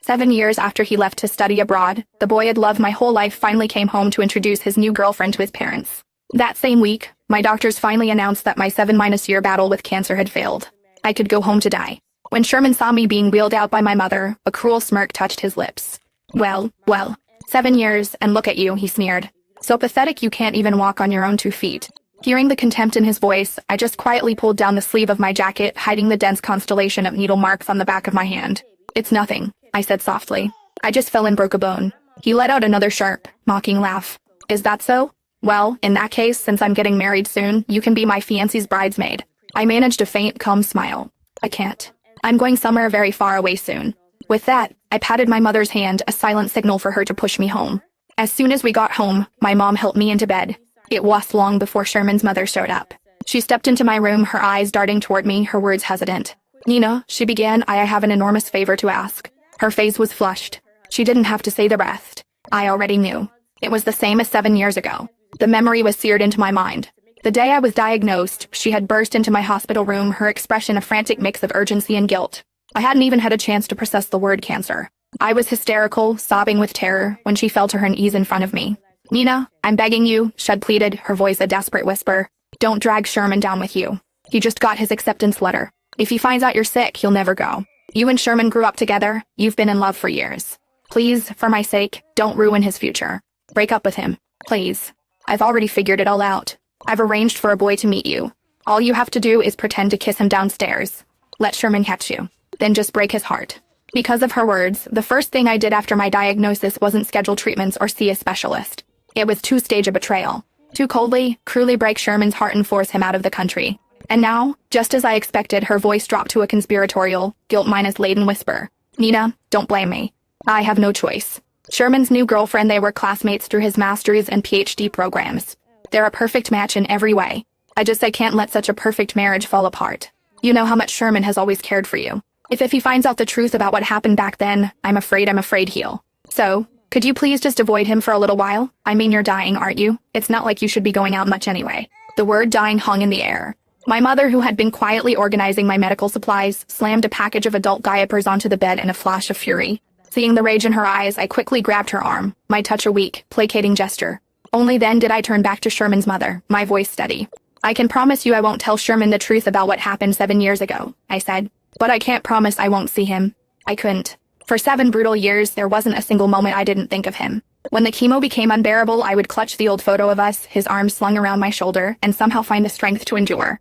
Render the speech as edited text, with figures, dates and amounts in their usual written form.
7 years after he left to study abroad, the boy I'd loved my whole life finally came home to introduce his new girlfriend to his parents. That same week, my doctors finally announced that my 7-year battle with cancer had failed. I could go home to die. When Sherman saw me being wheeled out by my mother, a cruel smirk touched his lips. Well, 7 years, and look at you, he sneered. So pathetic you can't even walk on your own 2 feet. Hearing the contempt in his voice, I just quietly pulled down the sleeve of my jacket, hiding the dense constellation of needle marks on the back of my hand. It's nothing, I said softly. I just fell and broke a bone. He let out another sharp, mocking laugh. Is that so? Well, in that case, since I'm getting married soon, you can be my fiancé's bridesmaid. I managed a faint, calm smile. I can't. I'm going somewhere very far away soon. With that, I patted my mother's hand, a silent signal for her to push me home. As soon as we got home, my mom helped me into bed. It was long before Sherman's mother showed up. She stepped into my room, her eyes darting toward me, her words hesitant. Nina, she began, I have an enormous favor to ask. Her face was flushed. She didn't have to say the rest. I already knew. It was the same as 7 years ago. The memory was seared into my mind. The day I was diagnosed, she had burst into my hospital room, her expression a frantic mix of urgency and guilt. I hadn't even had a chance to process the word cancer. I was hysterical, sobbing with terror, when she fell to her knees in front of me. Nina, I'm begging you, she pleaded, her voice a desperate whisper. Don't drag Sherman down with you. He just got his acceptance letter. If he finds out you're sick, he'll never go. You and Sherman grew up together. You've been in love for years. Please, for my sake, don't ruin his future. Break up with him. Please. I've already figured it all out. I've arranged for a boy to meet you. All you have to do is pretend to kiss him downstairs. Let Sherman catch you. Then just break his heart. Because of her words, the first thing I did after my diagnosis wasn't schedule treatments or see a specialist. It was to stage a betrayal. To coldly, cruelly break Sherman's heart and force him out of the country. And now, just as I expected, her voice dropped to a conspiratorial, guilt-laden whisper. Nina, don't blame me. I have no choice. Sherman's new girlfriend, they were classmates through his master's and PhD programs. They're a perfect match in every way. I can't let such a perfect marriage fall apart. You know how much Sherman has always cared for you. If he finds out the truth about what happened back then, I'm afraid he'll. So, could you please just avoid him for a little while? I mean, you're dying, aren't you? It's not like you should be going out much anyway. The word dying hung in the air. My mother, who had been quietly organizing my medical supplies, slammed a package of adult diapers onto the bed in a flash of fury. Seeing the rage in her eyes, I quickly grabbed her arm, my touch a weak, placating gesture. Only then did I turn back to Sherman's mother, my voice steady. I can promise you I won't tell Sherman the truth about what happened 7 years ago, I said. But I can't promise I won't see him. I couldn't. For 7 brutal years, there wasn't a single moment I didn't think of him. When the chemo became unbearable, I would clutch the old photo of us, his arms slung around my shoulder, and somehow find the strength to endure.